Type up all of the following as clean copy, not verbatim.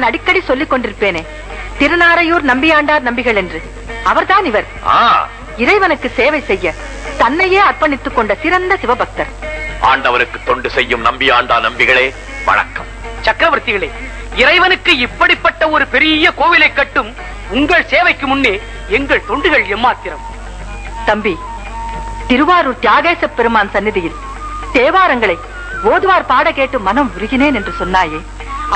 அடிக்கடி சொல்லிக் கொண்டிருப்பேனே, திருநாரையூர் நம்பியாண்டார் நம்பிகள் என்று. அவர்தான் இவர். இறைவனுக்கு சேவை செய்ய தன்னையே அர்ப்பணித்துக் கொண்ட சிறந்த சிவபக்தர். ஆண்டவருக்கு தொண்டு செய்யும் நம்பியாண்டா நம்பிகளே வணக்கம். சக்கரவர்த்திகளே, இறைவனுக்கு இப்படிப்பட்ட ஒரு பெரிய கோவிலை கட்டும் உங்கள் சேவைக்கு முன்னே எங்கள் தொண்டுகள் எம்மாத்திரம். தம்பி, திருவாரூர் தியாகேச பெருமான் சந்நிதியில் தேவாரங்களை ஓதுவார் பாட கேட்டு மனம் உருகினேன் என்று சொன்னாயே,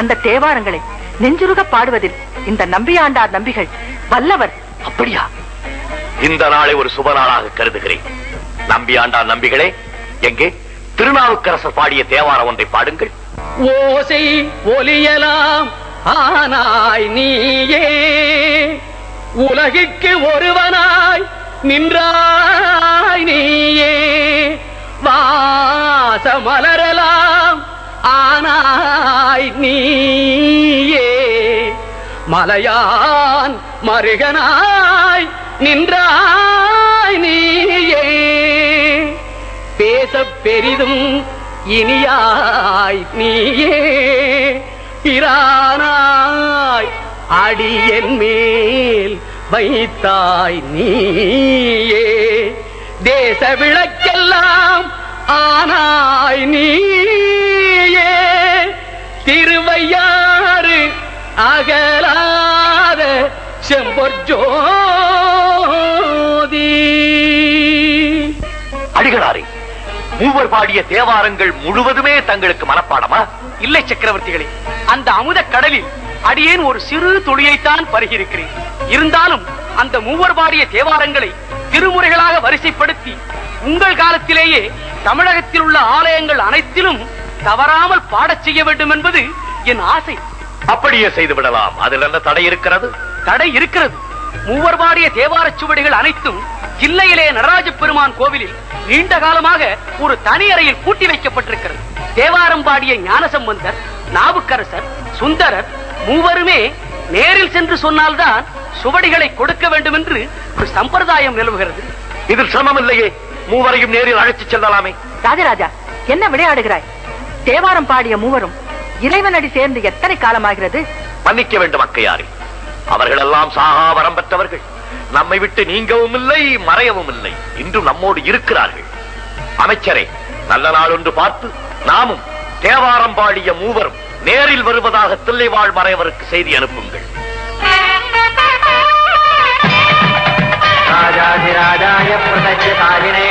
அந்த தேவாரங்களை நெஞ்சுருக பாடுவதில் இந்த நம்பியாண்டார் நம்பிகள் வல்லவர். அப்படியா? இந்த நாளை ஒரு சுப நாளாக கருதுகிறேன். நம்பியாண்டார் நம்பிகளே, எங்கே திருநாவுக்கரசர் பாடிய தேவாரம் ஒன்றை பாடுங்கள். ஓசை ஒலியலாம் ஆனாய் நீயே, உலகிற்கு ஒருவனாய் நின்றாய் நீயே, வாச மலரலாம் ஆனாய் நீயே, மலையான் மருகனாய் நின்றாய் நீயே, பேச பெரிதும் இனியாய் நீயே, பிரானாய் அடியன் மேல் வைத்தாய் நீயே, தேச விளக்கெல்லாம் ஆனாய் நீயே, திருவையாறு அகலாத செம்பொற்ஜோதி. அடிகளாரே, மூவர் பாடிய தேவாரங்கள் முழுவதுமே தங்களுக்கு மனப்பாடமா? இல்லை சக்கரவர்த்திகளே, அந்த அமுத கடலில் அடியேன் ஒரு சிறு துளியைத்தான் பருகியிருக்கிறேன். இருந்தாலும் அந்த மூவர் பாடிய தேவாரங்களை திருமுறைகளாக வரிசைப்படுத்தி உங்கள் காலத்திலேயே தமிழகத்தில் உள்ள ஆலயங்கள் அனைத்திலும் தவறாமல் பாடச் செய்ய வேண்டும் என்பது என் ஆசை. அப்படியே செய்து விடலாம். அதில் என்ன தடை இருக்கிறது? தடை இருக்கிறது. மூவர் பாடிய தேவார சுவடிகள் அனைத்தும் ஜில்லையிலே நடராஜ பெருமான் கோவிலில் நீண்ட காலமாக ஒரு தனி அறையில் பூட்டி வைக்கப்பட்டிருக்கிறது. தேவாரம் பாடிய ஞானசம்பந்தர், நாவுக்கரசர், சுந்தரர் மூவருமே நேரில் சென்று சொன்னால்தான் சுவடிகளை கொடுக்க வேண்டும் என்று ஒரு சம்பிரதாயம் நிலவுகிறது. இதில் சிரமம் இல்லையே, மூவரையும் நேரில் அழைத்து செல்லலாமே. ராஜராஜா, என்ன விளையாடுகிறாய்? தேவாரம் பாடிய மூவரும் இறைவனடி சேர்ந்து எத்தனை காலமாகிறது? மன்னிக்க வேண்டும் அக்கையாரே, அவர்களெல்லாம் சாகா வரம் பெற்றவர்கள். நம்மை விட்டு நீங்கவும் இல்லை, மறையவும் இல்லை. இன்றும் நம்மோடு இருக்கிறார்கள். அமைச்சரே, நல்ல நாள் ஒன்று பார்த்து நாமும் தேவாரம் பாடிய மூவரும் நேரில் வருவதாக தில்லைவாழ் மறைவருக்கு செய்தி அனுப்புங்கள். ராஜாதிராஜாய பிரதட்சதாயினே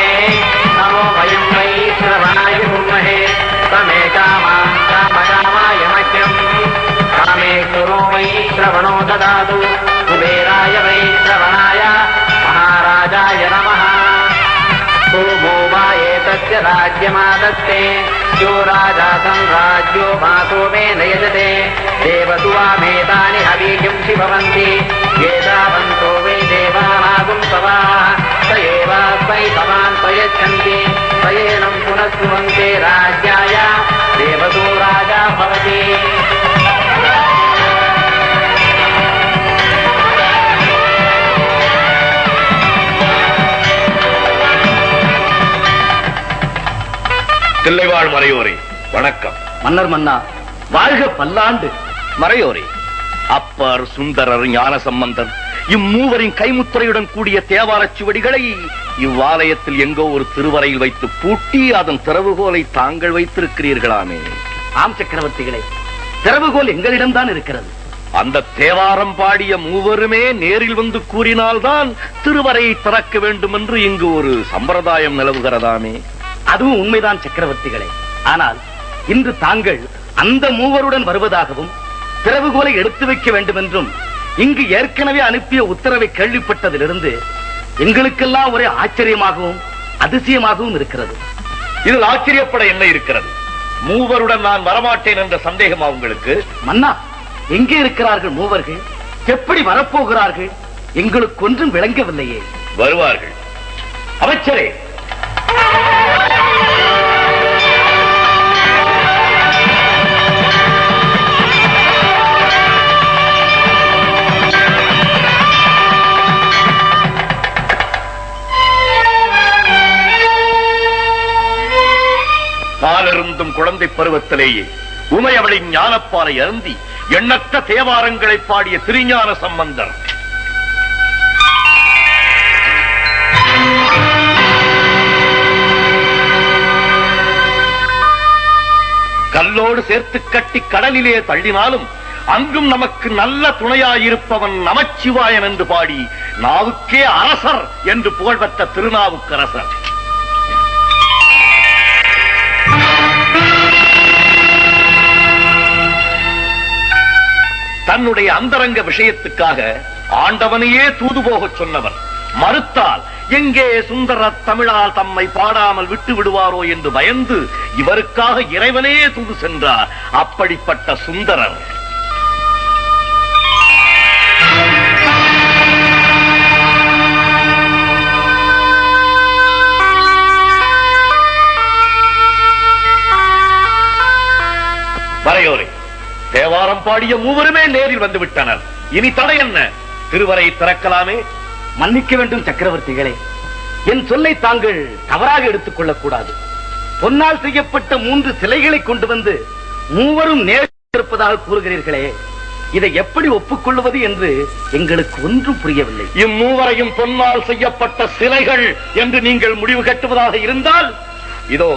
நமோ வயம் வை ஸ்ரவணாய குர்மஹே தமே காமான் காமகாமாய மத்யம் காமேஸ்வரோ வை ஸ்ரவணோ ததாது குபேராய வை ஸ்ரவணாய மகாராஜாய நமः சோமோ வா ஏதஸ்ய ராஜ்யமாதஸ்தே யோ ராஜா சம்ராஜ்யோ மாசோ மே நயஜதே தேவதுவா மேதானி ஹவீயம் சிவவந்தி ஏதாவந்தோ வை தேவானாகும் சவா சயேவாஸ்மை சவான் பயச்சந்தி சயேனம் புனஸ்சுவந்தே ராஜ்யாய தேவதோ ராஜா பவதி. தில்லைவாழ் மறையோரே வணக்கம். மன்னர் மன்னா, வாழ்க பல்லாண்டு. மறையோரே, அப்பர், சுந்தரர், ஞானசம்பந்தர் இம்மூவரின் கைமுத்திரையுடன் கூடிய தேவாரச் சுவடிகளை இவ்வாலயத்தில் எங்கோ ஒரு திருவறையில் வைத்து பூட்டி அதன் திறவுகோலை தாங்கள் வைத்திருக்கிறீர்களாமே? ஆம் சக்கரவர்த்திகளே, திறவுகோல் எங்களிடம்தான் இருக்கிறது. அந்த தேவாரம் பாடிய மூவருமே நேரில் வந்து கூறினால்தான் திருவறையை திறக்க வேண்டும் என்று இங்கு ஒரு சம்பிரதாயம் நிலவுகிறதாமே? அதுவும் உண்மைதான் சக்கரவர்த்திகளே. ஆனால் இன்று தாங்கள் அந்த மூவருடன் வருவதாகவும் திறவுகோலை எடுத்து வைக்க வேண்டும் என்றும் இங்கு ஏற்கனவே அனுப்பிய உத்தரவை கேள்விப்பட்டதிலிருந்து எங்களுக்கெல்லாம் ஒரே ஆச்சரியமாகவும் அதிசயமாகவும் இருக்கிறது. இதில் ஆச்சரியப்பட என்ன இருக்கிறது? மூவருடன் நான் வரமாட்டேன் என்ற சந்தேகமா உங்களுக்கு? மன்னா, எங்கே இருக்கிறார்கள் மூவர்கள்? எப்படி வரப்போகிறார்கள்? எங்களுக்கு ஒன்றும் விளங்கவில்லையே. வருவார்கள். அமைச்சரே, பாலிருந்தும் குழந்தை பருவத்திலேயே உமையவளின் ஞானப்பாலை அருந்தி எண்ணற்ற தேவாரங்களை பாடிய திருஞான சம்பந்தர். கல்லோடு சேர்த்து கட்டி கடலிலே தள்ளினாலும் அங்கும் நமக்கு நல்ல துணையாயிருப்பவன் நமச்சிவாயன் என்று பாடி நாவுக்கே அரசர் என்று புகழ்பெற்ற திருநாவுக்கரசர். தன்னுடைய அந்தரங்க விஷயத்துக்காக ஆண்டவனையே தூது போகச் சொன்னவர். மறுத்தால் எங்கே சுந்தர தமிழால் தம்மை பாடாமல் விட்டு விடுவாரோ என்று பயந்து இவருக்காக இறைவனே தூது சென்றார். அப்படிப்பட்ட சுந்தரர் வரையோரே, தேவாரம் பாடிய மூவருமே நேரில் வந்து விட்டனர். இனி தடை என்ன? திருவரை திறக்கலாமே. மன்னிக்க வேண்டும் சக்கரவர்த்திகளே, என் சொல்லை தாங்கள் தவறாக எடுத்துக் கொள்ளக் கூடாது. பொன்னால் செய்யப்பட்ட 3 சிலைகளை கொண்டு வந்து மூவரும் நேரில் இருப்பதாக கூறுகிறீர்களே, இதை எப்படி ஒப்புக்கொள்வது என்று எங்களுக்கு ஒன்றும் புரியவில்லை. இம்மூவரையும் பொன்னால் செய்யப்பட்ட சிலைகள் என்று நீங்கள் முடிவு கட்டுவதாக இருந்தால், இதோ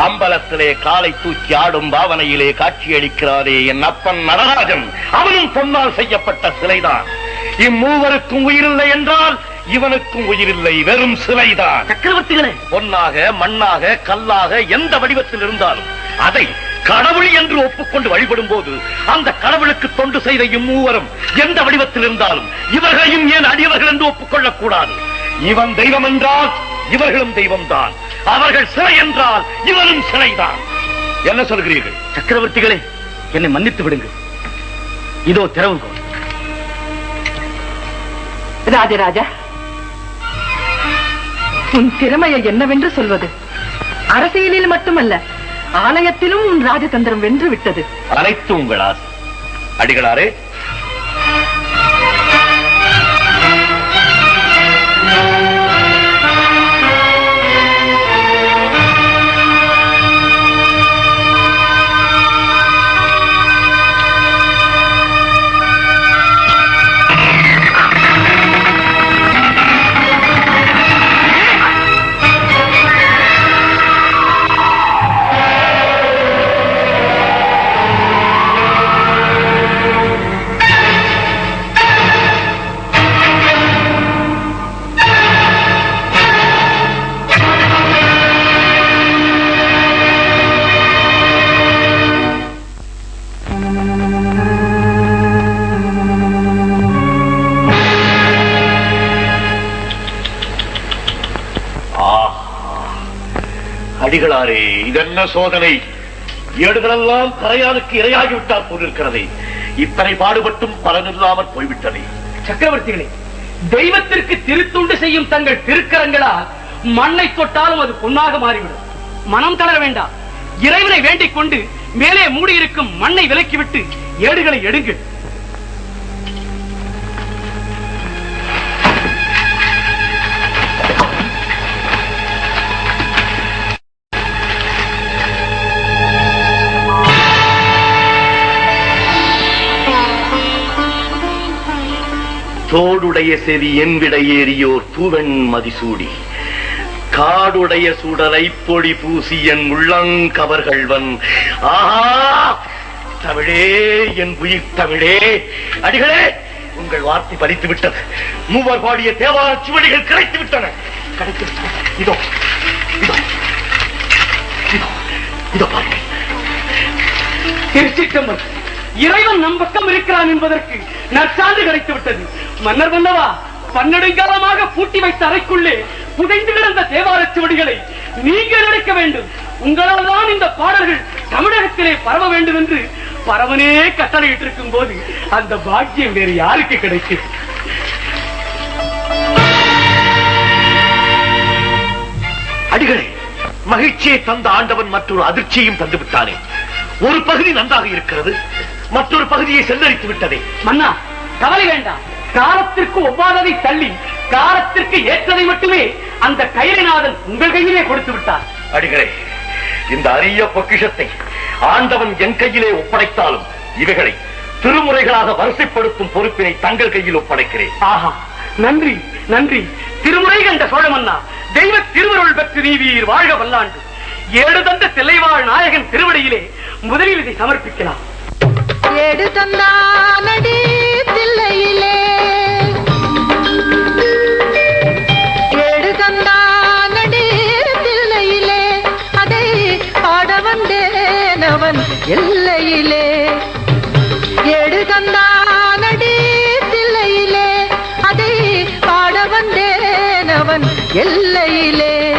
அம்பலத்திலே காலை தூக்கி ஆடும் பாவனையிலே காட்சியளிக்கிறாரே என் அப்பன் நடராஜன், அவனும் பொன்னால் செய்யப்பட்ட சிலைதான். இம்மூவருக்கும் உயிரில்லை என்றால் இவனுக்கும் உயிரில்லை, வெறும் சிலைதான். சக்கரவர்த்திகளே, பொன்னாக மண்ணாக கல்லாக எந்த வடிவத்தில் இருந்தாலும் அதை கடவுள் என்று ஒப்புக்கொண்டு வழிபடும் போது அந்த கடவுளுக்கு தொண்டு செய்த இம்மூவரும் எந்த வடிவத்தில் இருந்தாலும் இவர்களையும் ஏன் அடியவர்கள் என்று ஒப்புக்கொள்ளக் கூடாது. இவன் தெய்வம் என்றால் இவர்களும் தெய்வம்தான், அவர்கள் சிலை என்றால் இவனும் சிலைதான். என்ன சொல்கிறீர்கள்? சக்கரவர்த்திகளே, என்னை மன்னித்து விடுங்கள். இதோ திறவுகோல். ராஜராஜா, உன் திறமையை என்னவென்று சொல்வது? அரசியலில் மட்டுமல்ல, ஆலயத்திலும் உன் ராஜதந்திரம் வென்று விட்டது. அனைத்து உங்கள் ஆசை. அடிகளாரே, அடிகளாரே, இதென்ன சோதனை? ஏடுகளெல்லாம் கரையானுக்கு இரையாகிவிட்டால் போலிருக்கிறதே. இத்தனை பாடுபட்டும் பலனில்லாமல் போய்விட்டதே. சக்கரவர்த்திகளே, தெய்வத்திற்கு திருத்துண்டு செய்யும் தங்கள் திருக்கரங்களால் மண்ணை தொட்டாலும் அது பொன்னாக மாறிவிடும். மனம் தளர வேண்டாம். இறைவனை வேண்டிக் கொண்டு மேலே மூடியிருக்கும் மண்ணை விலக்கிவிட்டு ஏடுகளை எடுங்கள். தோடுடைய செவி என்பிடை ஏறியோர் தூவெண் மதிசூடி, காடுடைய சுடலை பொடி பூசி என் உள்ளங்கவர்கள்வன். ஆஹா, தமிழே, என் உயிர் தமிழே! அடிகளே, உங்கள் வார்த்தை பறித்து விட்டது. மூவர் பாடிய தேவார சுவடிகள் கிடைத்து விட்டன. இதோ இதோ இதோ இதோ பாருங்கள். திருச்சிற்றம்பலம், இறைவன் நம் பக்கம் இருக்கிறான் என்பதற்கு நற்சான்று கிடைத்து விட்டது. மன்னர் மன்னவா, பன்னெடுங்காலமாக பூட்டி வைத்த அறைக்குள்ளே புதைந்து கிடந்த தேவாரச் சுவடிகளை நீங்கள் எடுக்க வேண்டும். உங்களால் தான் இந்த பாடல்கள் தமிழகத்திலே பரவ வேண்டும் என்று பரவனே கட்டளையிட்டிருக்கும் போது அந்த பாக்கியம் வேறு யாருக்கு கிடைக்கும்? அடிகளே, மகிழ்ச்சியை தந்த ஆண்டவன் மற்றொரு அதிர்ச்சியையும் தந்து விட்டானே. ஒரு பகுதி நன்றாக இருக்கிறது, மற்றொரு பகுதியை செல்லரித்து விட்டதே. மன்னா, கவலை வேண்டாம். காலத்திற்கு ஒவ்வாததை தள்ளி காலத்திற்கு ஏற்றதை மட்டுமே அந்த கைலைநாதன் உங்கள் கையிலே கொடுத்து விட்டார். அடிகளே, இந்த அரிய பொக்கிஷத்தை ஆண்டவன் என் கையிலே ஒப்படைத்தாலும் இவைகளை திருமுறைகளாக வரிசைப்படுத்தும் பொறுப்பினை தங்கள் கையில் ஒப்படைக்கிறேன். ஆஹா, நன்றி நன்றி. திருமுறை கண்ட சோழமன்னா, தெய்வ திருவருள் பெற்று நீவீர் வாழ்க வல்லாண்டு. ஏடு தந்த தில்லைவாழ் நாயகன் திருவடியிலே முதலில் இதை சமர்ப்பிக்கலாம். ஏடு தந்தானடி தில்லையிலே, ஏடு தந்தானடி தில்லையிலே, அதை பாட வந்தேனவன் எல்லையிலே. ஏடு தந்தானடி தில்லையிலே, அதை பாட வந்தேனவன் எல்லையிலே.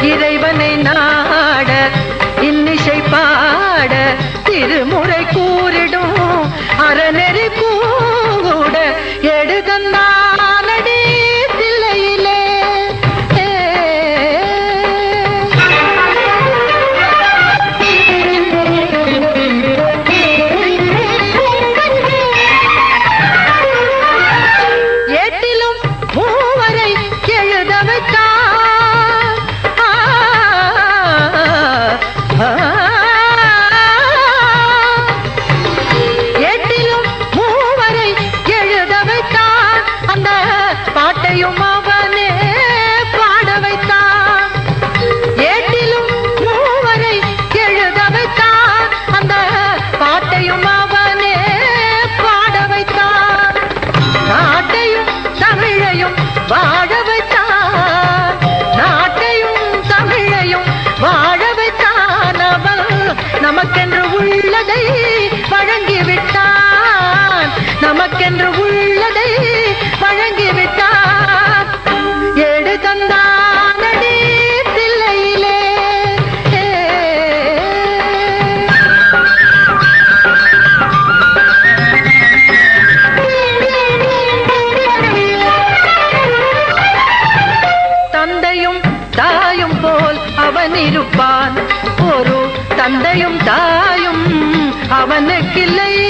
இறைவனை நாட இன்னிசை பாட திருமுறை கூறிடும் அறநெறி கூட எடுதந்தானடி தில்லையிலே. ஏட்டிலும் மூவரை எழுத வைத்தான். ஏட்டிலும் மூவரை எழுத வைத்தான். அந்த பாட்டையும் அவனே பாட வைத்தான். ஏட்டிலும் மூவரை எழுத வைத்தான். அந்த பாட்டையும் அவனே பாட வைத்தான். நாட்டையும் தமிழையும் வாழ வைத்தான். நாட்டையும் தமிழையும் வாழ வைத்தான். அவன் நமக்கென்று உள்ளதை வழங்கிவிட்டான். நமக்கென்று உள்ளதை வழங்கிவிட்டான். ஏடு தந்தானடி தில்லையிலே. தந்தையும் தாயும் போல் அவன் இருப்பான். ஒரு தந்தையும் தாயும் அவனுக்கில்லை.